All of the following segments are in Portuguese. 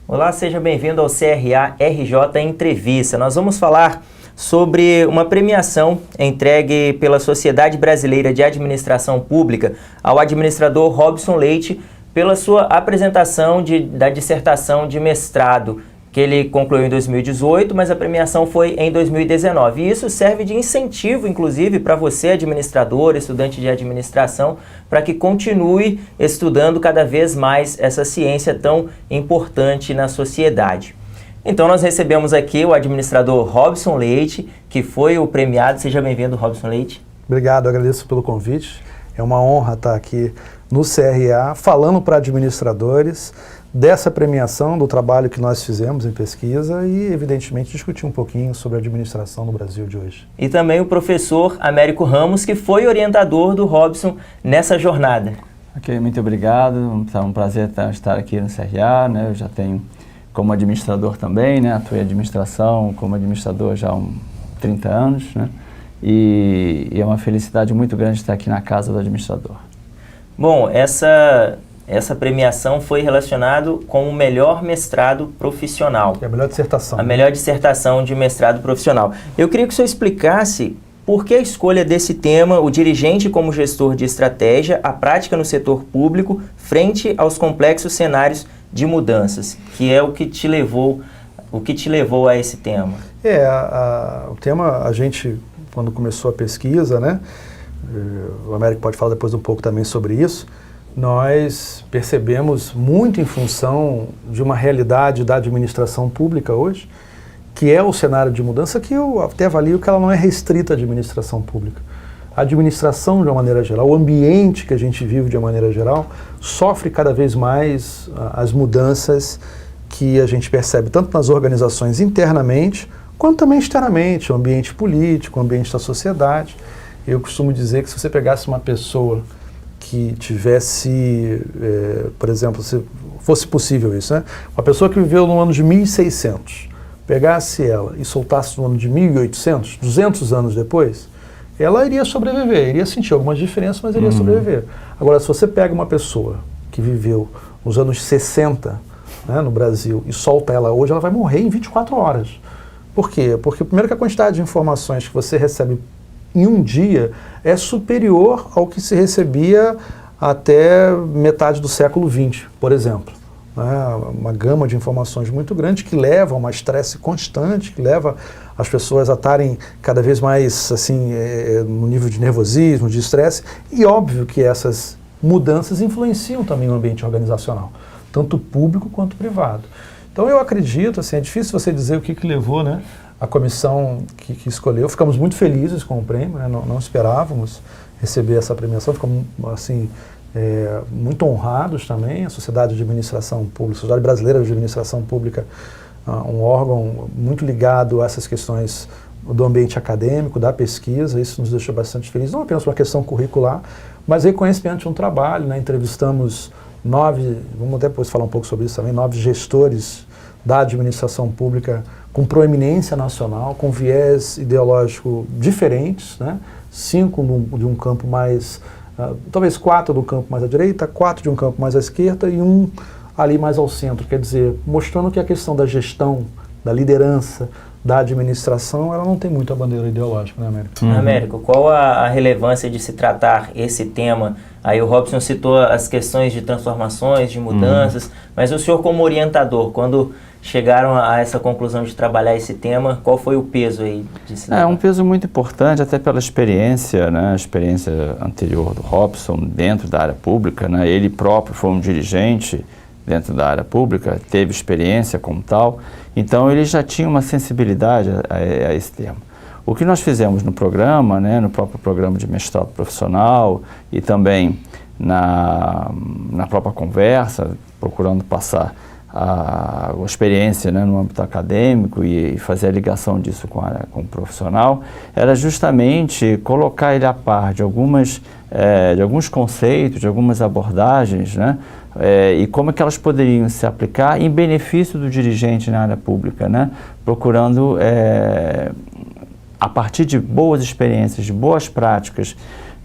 Olá, seja bem-vindo ao CRA RJ Entrevista. Nós vamos falar sobre uma premiação entregue pela Sociedade Brasileira de Administração Pública ao administrador Robson Leite pela sua apresentação da dissertação de mestrado, que ele concluiu em 2018, mas a premiação foi em 2019. E isso serve de incentivo, inclusive, para você, administrador, estudante de administração, para que continue estudando cada vez mais essa ciência tão importante na sociedade. Então, nós recebemos aqui o administrador Robson Leite, que foi o premiado. Seja bem-vindo, Robson Leite. Obrigado, agradeço pelo convite. É uma honra estar aqui no CRA, falando para administradores dessa premiação, do trabalho que nós fizemos em pesquisa e, evidentemente, discutir um pouquinho sobre a administração no Brasil de hoje. E também o professor Américo Ramos, que foi orientador do Robson nessa jornada. Ok, muito obrigado. É um prazer estar aqui no CRA, né? Eu já tenho como administrador também, né? Atuei em administração como administrador já há 30 anos, né? E é uma felicidade muito grande estar aqui na casa do administrador. Bom, essa premiação foi relacionada com o melhor mestrado profissional. É a melhor dissertação. A melhor dissertação de mestrado profissional. Eu queria que o senhor explicasse por que a escolha desse tema, o dirigente como gestor de estratégia, a prática no setor público, frente aos complexos cenários de mudanças, que é o que te levou a esse tema. O tema, a gente, quando começou a pesquisa, né, o Américo pode falar depois um pouco também sobre isso, nós percebemos muito em função de uma realidade da administração pública hoje, que é o cenário de mudança, que eu até avalio que ela não é restrita à administração pública. A administração, de uma maneira geral, o ambiente que a gente vive de uma maneira geral, sofre cada vez mais as mudanças que a gente percebe, tanto nas organizações internamente, quanto também externamente, o ambiente político, o ambiente da sociedade. Eu costumo dizer que se você pegasse uma pessoa que tivesse, por exemplo, se fosse possível isso, né? Uma pessoa que viveu no ano de 1600, pegasse ela e soltasse no ano de 1800, 200 anos depois, ela iria sobreviver, iria sentir algumas diferenças, mas iria sobreviver. Agora, se você pega uma pessoa que viveu nos anos 60, né, no Brasil, e solta ela hoje, ela vai morrer em 24 horas. Por quê? Porque, primeiro, que a quantidade de informações que você recebe em um dia é superior ao que se recebia até metade do século XX, por exemplo. Uma gama de informações muito grande que leva a um estresse constante, que leva as pessoas a estarem cada vez mais assim, no nível de nervosismo, de estresse, e óbvio que essas mudanças influenciam também o ambiente organizacional, tanto público quanto privado. Então eu acredito, assim, é difícil você dizer o que levou, né, a comissão que escolheu. Ficamos muito felizes com o prêmio, né? Não esperávamos receber essa premiação, ficamos assim, muito honrados também. A Sociedade de Administração Pública, a Sociedade Brasileira de Administração Pública, um órgão muito ligado a essas questões do ambiente acadêmico, da pesquisa. Isso nos deixou bastante felizes, não apenas por uma questão curricular, mas reconhecimento de um trabalho, né? Entrevistamos 9, vamos até depois falar um pouco sobre isso também, 9 gestores da administração pública com proeminência nacional, com viés ideológico diferentes, né? 5 de um campo mais, talvez 4 do campo mais à direita, 4 de um campo mais à esquerda e 1 ali mais ao centro, quer dizer, mostrando que a questão da gestão, da liderança, da administração, ela não tem muita bandeira ideológica, né, Américo? Américo, qual a relevância de se tratar esse tema? Aí o Robson citou as questões de transformações, de mudanças, mas o senhor como orientador, quando chegaram a essa conclusão de trabalhar esse tema, qual foi o peso aí de se um peso muito importante, até pela experiência, né, a experiência anterior do Robson dentro da área pública, né, ele próprio foi um dirigente dentro da área pública, teve experiência como tal, então ele já tinha uma sensibilidade a esse tema. O que nós fizemos no programa, né, no próprio programa de mestrado profissional e também na própria conversa, procurando passar a experiência, né, no âmbito acadêmico e fazer a ligação disso com o profissional, era justamente colocar ele a par de alguns conceitos, de algumas abordagens, né, e como é que elas poderiam se aplicar em benefício do dirigente na área pública, né, procurando, a partir de boas experiências, de boas práticas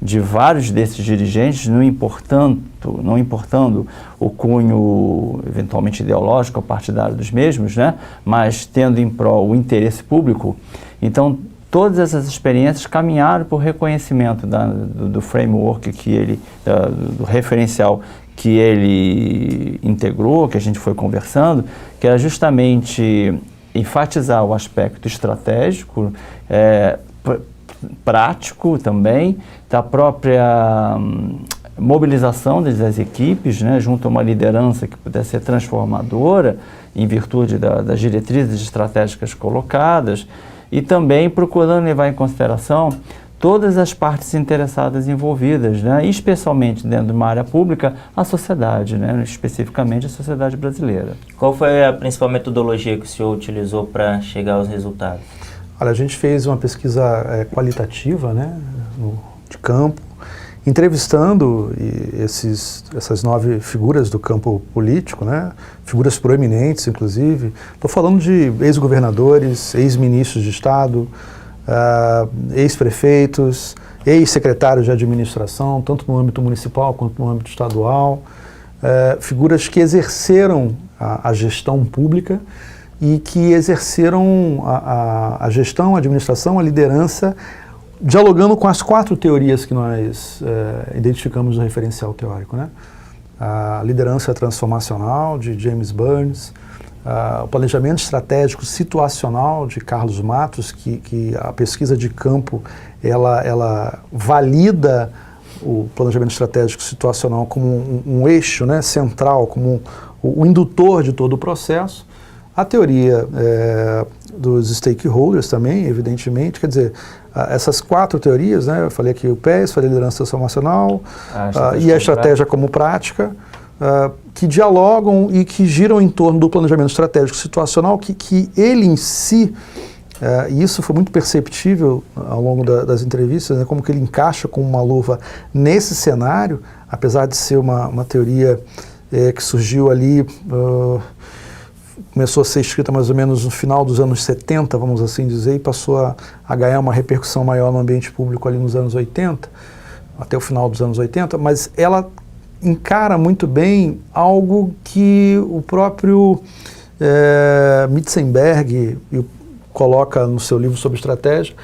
de vários desses dirigentes, não importando não importando o cunho eventualmente ideológico ou partidário dos mesmos, né, mas tendo em prol o interesse público. Então, todas essas experiências caminharam para o reconhecimento do framework que ele, do referencial que ele integrou, que a gente foi conversando, que era justamente enfatizar o aspecto estratégico, prático também, da própria mobilização das equipes, né, junto a uma liderança que pudesse ser transformadora em virtude das diretrizes estratégicas colocadas, e também procurando levar em consideração todas as partes interessadas envolvidas, né, especialmente dentro de uma área pública, a sociedade, né, especificamente a sociedade brasileira. Qual foi a principal metodologia que o senhor utilizou para chegar aos resultados? Olha, a gente fez uma pesquisa qualitativa, né, de campo, entrevistando essas 9 figuras do campo político, né, figuras proeminentes, inclusive. Estou falando de ex-governadores, ex-ministros de Estado, ex-prefeitos, ex-secretários de administração, tanto no âmbito municipal quanto no âmbito estadual, figuras que exerceram a gestão pública e que exerceram a gestão, a administração, a liderança, dialogando com as 4 teorias que nós identificamos no referencial teórico, né? A liderança transformacional, de James Burns, o planejamento estratégico situacional, de Carlos Matos, que a pesquisa de campo, ela valida o planejamento estratégico situacional como um eixo, né, central, como o indutor de todo o processo. A teoria dos stakeholders também, evidentemente, quer dizer, essas 4 teorias, né, eu falei aqui o PES, falei liderança transformacional e a estratégia como prática, que dialogam e que giram em torno do planejamento estratégico situacional, que ele em si, e isso foi muito perceptível ao longo das entrevistas, né, como que ele encaixa como uma luva nesse cenário, apesar de ser uma teoria que surgiu ali, começou a ser escrita mais ou menos no final dos anos 70, vamos assim dizer, e passou a ganhar uma repercussão maior no ambiente público ali nos anos 80, até o final dos anos 80, mas ela encara muito bem algo que o próprio Mitzenberg coloca no seu livro sobre estratégia,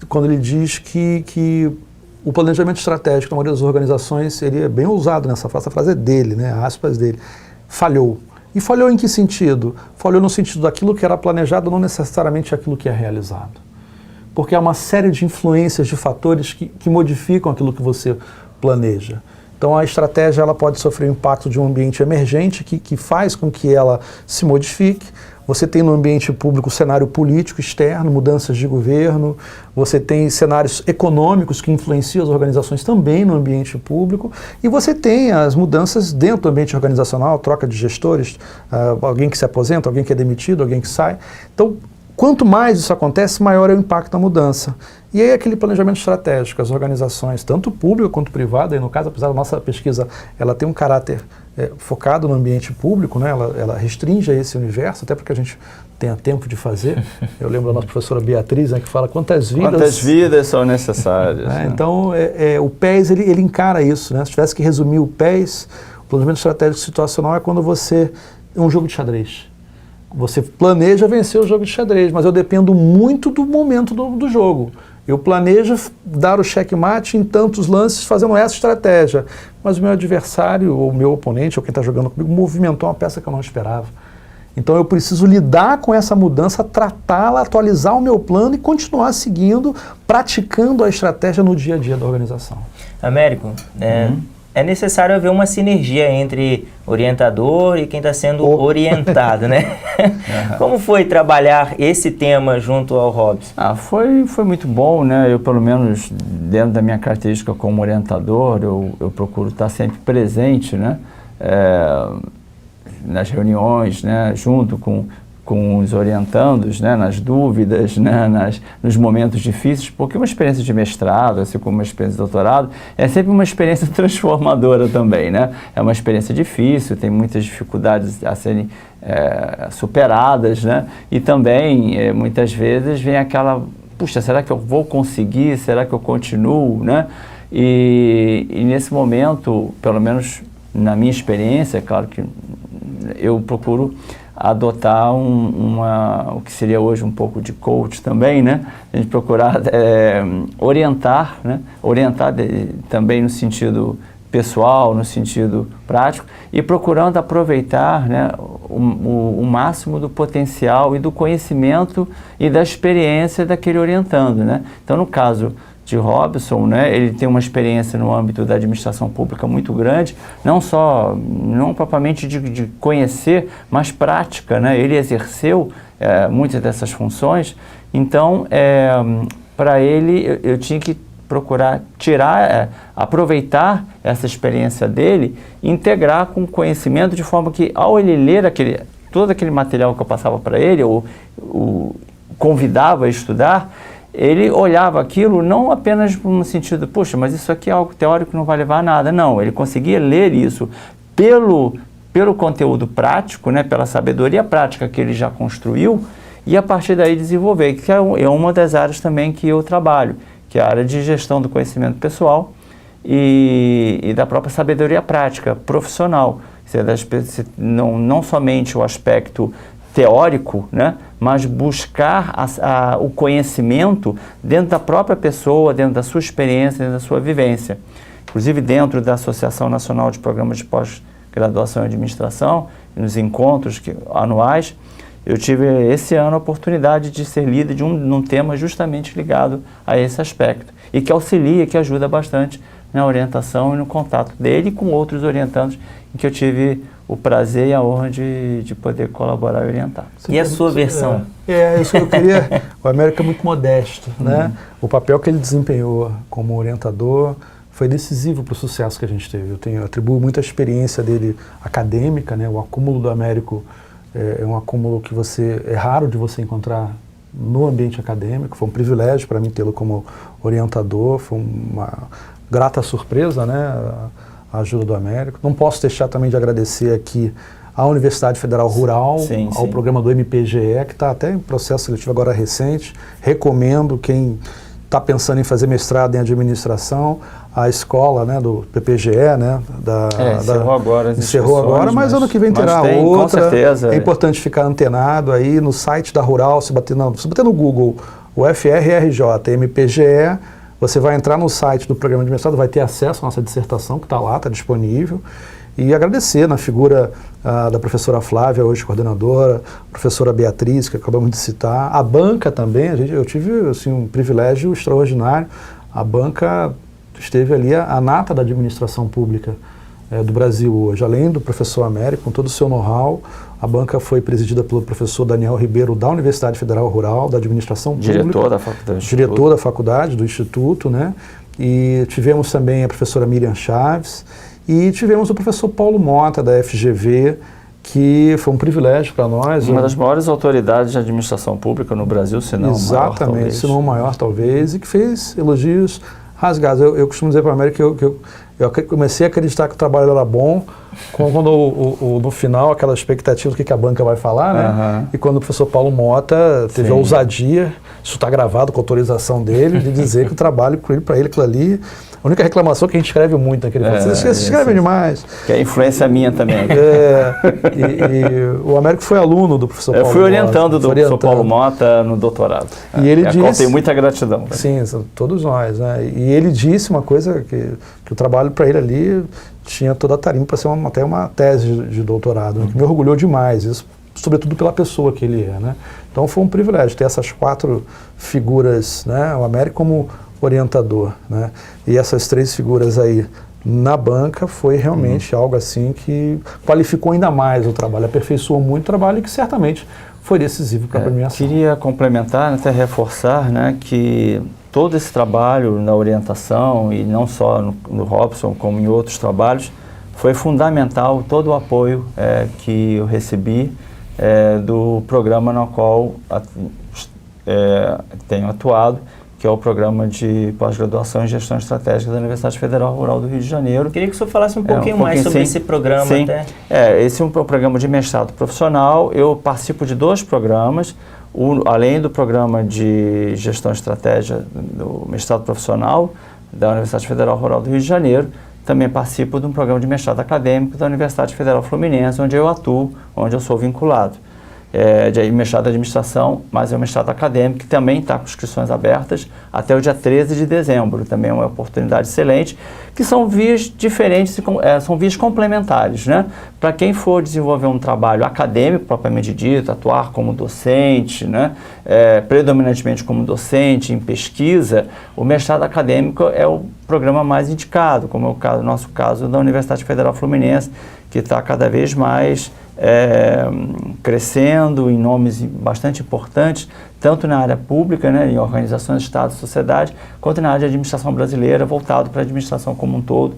quando ele diz que o planejamento estratégico da maioria das organizações, ele é bem ousado nessa frase, a frase é dele, né, aspas dele, falhou. E falhou em que sentido? Falhou no sentido daquilo que era planejado, não necessariamente aquilo que é realizado. Porque há uma série de influências, de fatores que modificam aquilo que você planeja. Então a estratégia ela pode sofrer o impacto de um ambiente emergente que faz com que ela se modifique. Você tem no ambiente público o cenário político externo, mudanças de governo, você tem cenários econômicos que influenciam as organizações também no ambiente público, e você tem as mudanças dentro do ambiente organizacional, troca de gestores, alguém que se aposenta, alguém que é demitido, alguém que sai. Então, quanto mais isso acontece, maior é o impacto da mudança. E aí aquele planejamento estratégico, as organizações, tanto pública quanto privada, e no caso, apesar da nossa pesquisa, ela tem um caráter focado no ambiente público, né? Ela restringe a esse universo, até porque a gente tenha tempo de fazer. Eu lembro da nossa professora Beatriz, né, que fala quantas vidas são necessárias. Né? Então, o PES, ele encara isso. Né? Se tivesse que resumir o PES, o planejamento estratégico situacional é quando você... É um jogo de xadrez. Você planeja vencer o jogo de xadrez, mas eu dependo muito do momento do jogo. Eu planejo dar o checkmate em tantos lances fazendo essa estratégia, mas o meu adversário, ou o meu oponente, ou quem está jogando comigo, movimentou uma peça que eu não esperava. Então eu preciso lidar com essa mudança, tratá-la, atualizar o meu plano e continuar seguindo, praticando a estratégia no dia a dia da organização. Américo, é necessário haver uma sinergia entre orientador e quem está sendo orientado, né? Como foi trabalhar esse tema junto ao Robson? Foi muito bom, né? Eu, pelo menos, dentro da minha característica como orientador, eu procuro estar sempre presente, né? Nas reuniões, né? Junto com os orientandos, né, nas dúvidas, né, nos momentos difíceis, porque uma experiência de mestrado, assim como uma experiência de doutorado, é sempre uma experiência transformadora também, né? É uma experiência difícil, tem muitas dificuldades a serem superadas, né? E também, muitas vezes, vem aquela, puxa, será que eu vou conseguir? Será que eu continuo, né? E nesse momento, pelo menos na minha experiência, é claro que eu procuro adotar o que seria hoje um pouco de coach também, né? A gente procurar orientar, né? Orientar também no sentido pessoal, no sentido prático, e procurando aproveitar, né, o máximo do potencial e do conhecimento e da experiência daquele orientando, né? Então, no caso de Robson, né, ele tem uma experiência no âmbito da administração pública muito grande, não propriamente de conhecer, mas prática, né? Ele exerceu muitas dessas funções, então, para ele, eu tinha que procurar aproveitar essa experiência dele e integrar com o conhecimento, de forma que, ao ele ler todo aquele material que eu passava para ele, ou convidava a estudar, ele olhava aquilo não apenas no sentido, puxa, mas isso aqui é algo teórico que não vai levar a nada. Não, ele conseguia ler isso pelo conteúdo prático, né, pela sabedoria prática que ele já construiu, e a partir daí desenvolver, que é uma das áreas também que eu trabalho, que é a área de gestão do conhecimento pessoal e da própria sabedoria prática, profissional. Não somente o aspecto teórico, né, mas buscar o conhecimento dentro da própria pessoa, dentro da sua experiência, dentro da sua vivência. Inclusive dentro da Associação Nacional de Programas de Pós-Graduação em Administração, nos encontros anuais, eu tive esse ano a oportunidade de ser líder de um tema justamente ligado a esse aspecto e que auxilia, que ajuda bastante na orientação e no contato dele com outros orientandos em que eu tive o prazer e a honra de poder colaborar e orientar. E a sua versão? Isso que eu queria. O Américo é muito modesto, né? O papel que ele desempenhou como orientador foi decisivo para o sucesso que a gente teve. Eu atribuo muita experiência dele acadêmica, né? O acúmulo do Américo é um acúmulo que é raro de você encontrar no ambiente acadêmico. Foi um privilégio para mim tê-lo como orientador, foi uma grata surpresa, né, a ajuda do Américo. Não posso deixar também de agradecer aqui à Universidade Federal Rural, ao programa do MPGE, que está até em processo seletivo agora recente. Recomendo quem está pensando em fazer mestrado em administração, a escola, né, do PPGE, né, encerrou agora, mas ano que vem terá outra. Com certeza. É importante ficar antenado aí no site da Rural, se bater no Google, o FRRJ, MPGE, você vai entrar no site do programa de mestrado, vai ter acesso à nossa dissertação, que está lá, está disponível. E agradecer na figura da professora Flávia, hoje coordenadora, professora Beatriz, que acabamos de citar, a banca também, eu tive assim, um privilégio extraordinário. A banca esteve ali a nata da administração pública do Brasil hoje. Além do professor Américo, com todo o seu know-how, a banca foi presidida pelo professor Daniel Ribeiro, da Universidade Federal Rural, da administração pública. Diretor da faculdade, do Instituto, né? E tivemos também a professora Miriam Chaves, e tivemos o professor Paulo Mota, da FGV, que foi um privilégio para nós. Uma das maiores autoridades de administração pública no Brasil, se não maior, talvez. Se não o maior, talvez, e que fez elogios rasgados. Eu costumo dizer para a América que eu comecei a acreditar que o trabalho era bom quando no final, aquela expectativa do que a banca vai falar, né? E quando o professor Paulo Mota teve a ousadia, isso está gravado com a autorização dele, de dizer que o trabalho para ele, aquilo ali, a única reclamação que a gente escreve muito naquele você escreve demais. Que é influência minha também. E o Américo foi aluno do professor Paulo Mota. Eu fui orientando do professor Paulo Mota no doutorado. E ele disse... Tenho muita gratidão. Sim, todos nós, né? E ele disse uma coisa, que o trabalho para ele ali tinha toda a tarimba para ser até uma tese de doutorado, que me orgulhou demais, isso, sobretudo pela pessoa que ele é, né? Então foi um privilégio ter essas 4 figuras, né? O Américo como orientador, né? E essas 3 figuras aí na banca foi realmente algo assim que qualificou ainda mais o trabalho, aperfeiçoou muito o trabalho e que certamente foi decisivo para a premiação. Queria complementar, até reforçar, né, que todo esse trabalho na orientação, e não só no Robson, como em outros trabalhos, foi fundamental todo o apoio que eu recebi do programa no qual tenho atuado, que é o programa de pós-graduação em gestão estratégica da Universidade Federal Rural do Rio de Janeiro. Queria que o senhor falasse um pouquinho mais sobre esse programa. Sim. Esse é um programa de mestrado profissional. Eu participo de 2 programas, além do programa de gestão estratégica do mestrado profissional da Universidade Federal Rural do Rio de Janeiro, também participo de um programa de mestrado acadêmico da Universidade Federal Fluminense, onde eu atuo, onde eu sou vinculado. De mestrado de administração, mas é um mestrado acadêmico que também está com inscrições abertas até o dia 13 de dezembro. Também é uma oportunidade excelente, que são vias diferentes, são vias complementares, né? Para quem for desenvolver um trabalho acadêmico, propriamente dito, atuar como docente, né? Predominantemente como docente em pesquisa, o mestrado acadêmico é o programa mais indicado, como é o nosso caso da Universidade Federal Fluminense, que está cada vez mais crescendo em nomes bastante importantes, tanto na área pública, né, em organizações, Estado e sociedade, quanto na área de administração brasileira, voltado para a administração como um todo,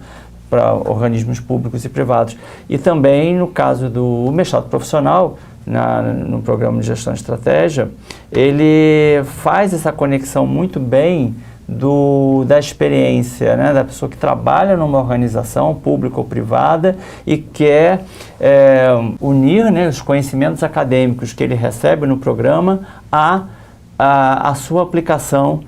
para organismos públicos e privados. E também, no caso do mestrado profissional, no programa de gestão de estratégia, ele faz essa conexão muito bem da experiência, né, da pessoa que trabalha numa organização pública ou privada e quer unir, né, os conhecimentos acadêmicos que ele recebe no programa à sua aplicação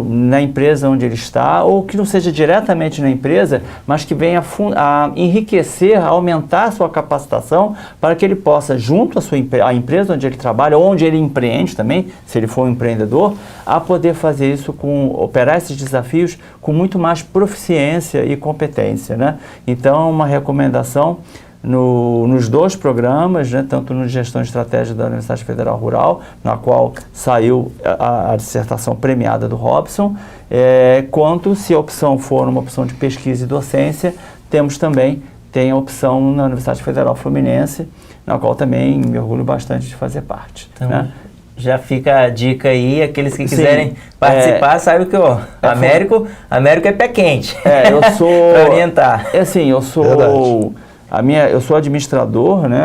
na empresa onde ele está, ou que não seja diretamente na empresa, mas que venha a enriquecer, a aumentar a sua capacitação para que ele possa, junto à empresa onde ele trabalha, ou onde ele empreende também, se ele for um empreendedor, a poder fazer isso, operar esses desafios com muito mais proficiência e competência, né? Então, uma recomendação nos dois programas, né, tanto no de Gestão de Estratégia da Universidade Federal Rural, na qual saiu a dissertação premiada do Robson, quanto, se a opção for uma opção de pesquisa e docência, tem a opção na Universidade Federal Fluminense, na qual também me orgulho bastante de fazer parte. Então, né? Já fica a dica aí, aqueles que quiserem participar, saibam que o Américo é pé quente. Eu sou... para orientar. Eu sou administrador, né,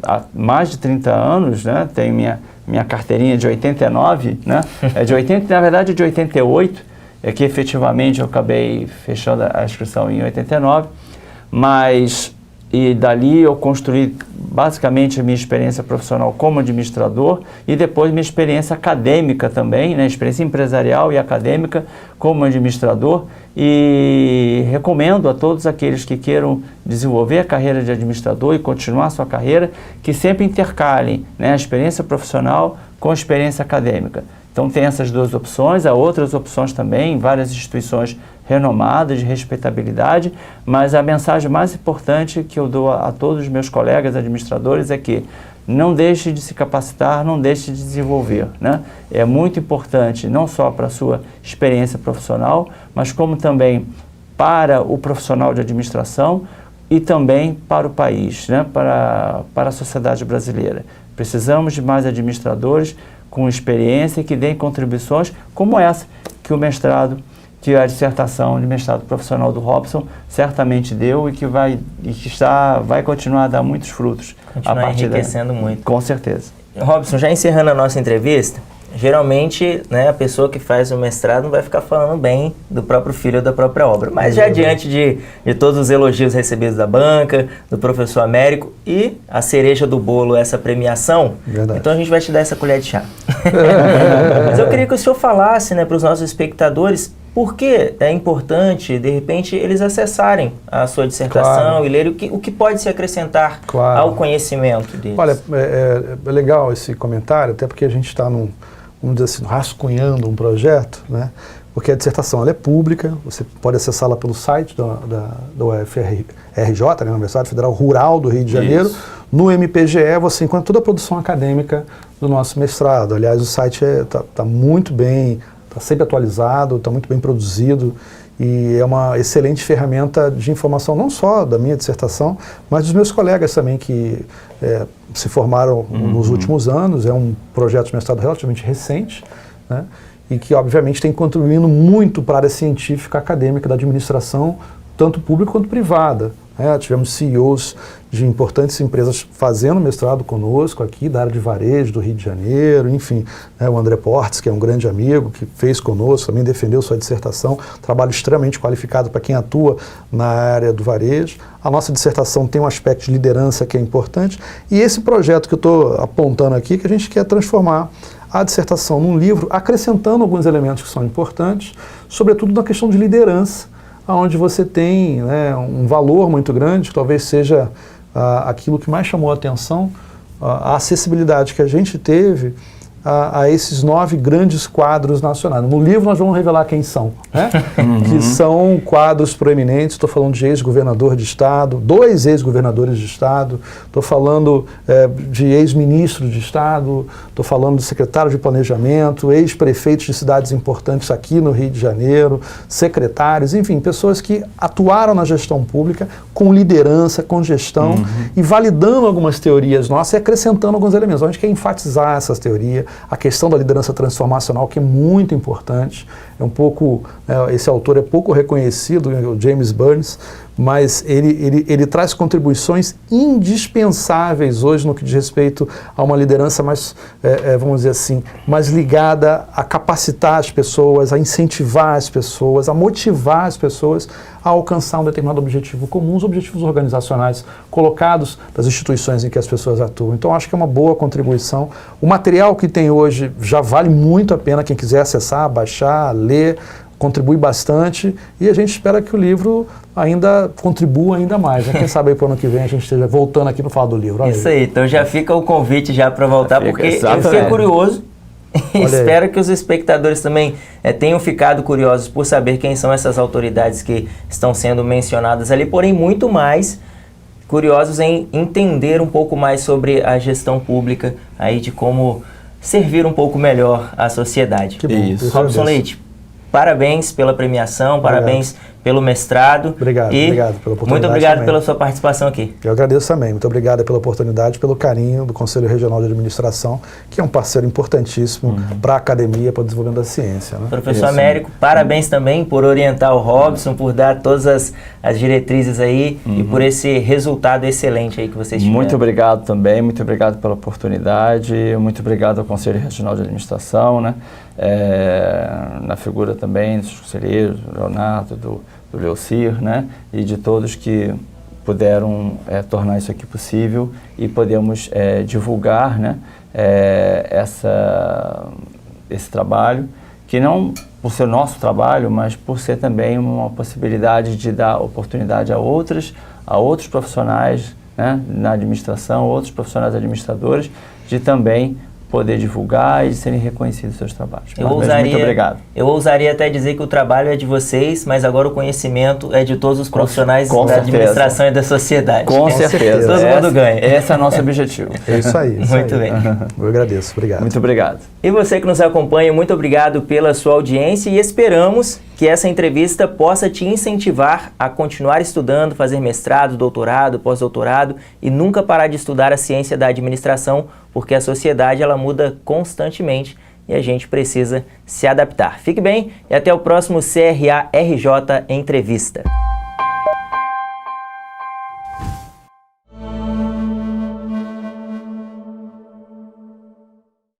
há mais de 30 anos, né, tenho minha carteirinha de 89, né, na verdade é de 88, que efetivamente eu acabei fechando a inscrição em 89, e dali eu construí basicamente a minha experiência profissional como administrador e depois minha experiência acadêmica também, né, experiência empresarial e acadêmica como administrador, e recomendo a todos aqueles que queiram desenvolver a carreira de administrador e continuar a sua carreira, que sempre intercalem, né, a experiência profissional com a experiência acadêmica. Então tem essas duas opções, há outras opções também, várias instituições renomadas, de respeitabilidade, mas a mensagem mais importante que eu dou a todos os meus colegas administradores é que não deixe de se capacitar, não deixe de desenvolver, né? É muito importante, não só para a sua experiência profissional, mas como também para o profissional de administração e também para o país, né? Para a sociedade brasileira. Precisamos de mais administradores com experiência que deem contribuições como essa que a dissertação de mestrado profissional do Robson certamente deu e que vai continuar a dar muitos frutos. Continuar enriquecendo muito. Com certeza. Robson, já encerrando a nossa entrevista, geralmente, né, a pessoa que faz o mestrado não vai ficar falando bem do próprio filho ou da própria obra, mas já diante de todos os elogios recebidos da banca, do professor Américo e a cereja do bolo, essa premiação, então a gente vai te dar essa colher de chá. Mas eu queria que o senhor falasse, né, para os nossos espectadores por que é importante, de repente, eles acessarem a sua dissertação e lerem o que pode se acrescentar ao conhecimento deles. Olha, é legal esse comentário, até porque a gente está vamos dizer assim, rascunhando um projeto, né? Porque a dissertação ela é pública, você pode acessá-la pelo site da UFRJ, né, Universidade Federal Rural do Rio de Janeiro. Isso. No MPGE você encontra toda a produção acadêmica do nosso mestrado. Aliás, o site está muito bem, está sempre atualizado, está muito bem produzido e é uma excelente ferramenta de informação não só da minha dissertação, mas dos meus colegas também que se formaram nos últimos anos. É um projeto de mestrado relativamente recente, né, e que obviamente tem contribuindo muito para a área científica acadêmica da administração, tanto pública quanto privada. Tivemos CEOs de importantes empresas fazendo mestrado conosco aqui, da área de varejo do Rio de Janeiro, enfim, o André Portes, que é um grande amigo, que fez conosco, também defendeu sua dissertação, trabalho extremamente qualificado para quem atua na área do varejo. A nossa dissertação tem um aspecto de liderança que é importante, e esse projeto que eu estou apontando aqui, que a gente quer transformar a dissertação num livro, acrescentando alguns elementos que são importantes, sobretudo na questão de liderança, onde você tem, né, um valor muito grande, que talvez seja aquilo que mais chamou a atenção, a acessibilidade que a gente teve a esses 9 grandes quadros nacionais. No livro nós vamos revelar quem são, né? Que são quadros proeminentes. Estou falando de ex-governador de Estado, 2 ex-governadores de Estado, estou falando de ex-ministro de Estado, estou falando de secretário de Planejamento, ex-prefeitos de cidades importantes aqui no Rio de Janeiro, secretários, enfim, pessoas que atuaram na gestão pública com liderança, com gestão e validando algumas teorias nossas e acrescentando alguns elementos. A gente quer enfatizar essas teorias, a questão da liderança transformacional, que é muito importante. É um pouco, esse autor é pouco reconhecido, o James Burns, mas ele traz contribuições indispensáveis hoje no que diz respeito a uma liderança mais, vamos dizer assim, mais ligada a capacitar as pessoas, a incentivar as pessoas, a motivar as pessoas a alcançar um determinado objetivo comum, os objetivos organizacionais colocados das instituições em que as pessoas atuam. Então, acho que é uma boa contribuição. O material que tem hoje já vale muito a pena, quem quiser acessar, baixar, ler, contribui bastante, e a gente espera que o livro ainda contribua ainda mais. Quem sabe aí para o ano que vem a gente esteja voltando aqui para falar do livro. Olha isso aí, então já fica o convite já para voltar, porque eu fiquei curioso. Espero que os espectadores também tenham ficado curiosos por saber quem são essas autoridades que estão sendo mencionadas ali, porém muito mais curiosos em entender um pouco mais sobre a gestão pública, aí de como servir um pouco melhor à sociedade. Que bom. Isso. Robson Leite, parabéns pela premiação, parabéns pelo mestrado. Obrigado pela oportunidade. Muito obrigado também pela sua participação aqui. Eu agradeço também. Muito obrigado pela oportunidade, pelo carinho do Conselho Regional de Administração, que é um parceiro importantíssimo para a academia, para o desenvolvimento da ciência. Né? Professor Américo, parabéns também por orientar o Robson, por dar todas as diretrizes aí e por esse resultado excelente aí que vocês tiveram. Muito obrigado também, muito obrigado pela oportunidade, muito obrigado ao Conselho Regional de Administração, né? Na figura também dos conselheiros, do Leonardo, do Leocir, né? E de todos que puderam tornar isso aqui possível e podemos divulgar, né? Esse trabalho, que não por ser nosso trabalho, mas por ser também uma possibilidade de dar oportunidade a outros profissionais, né? Na administração, outros profissionais administradores, de também poder divulgar e de serem reconhecidos seus trabalhos. Muito obrigado. Eu ousaria até dizer que o trabalho é de vocês, mas agora o conhecimento é de todos os profissionais da administração e da sociedade. Com certeza. Todo mundo ganha. Esse é o nosso objetivo. É isso aí. Muito bem. Eu agradeço. Obrigado. Muito obrigado. E você que nos acompanha, muito obrigado pela sua audiência e esperamos que essa entrevista possa te incentivar a continuar estudando, fazer mestrado, doutorado, pós-doutorado e nunca parar de estudar a ciência da administração, porque a sociedade ela muda constantemente e a gente precisa se adaptar. Fique bem e até o próximo CRA RJ Entrevista.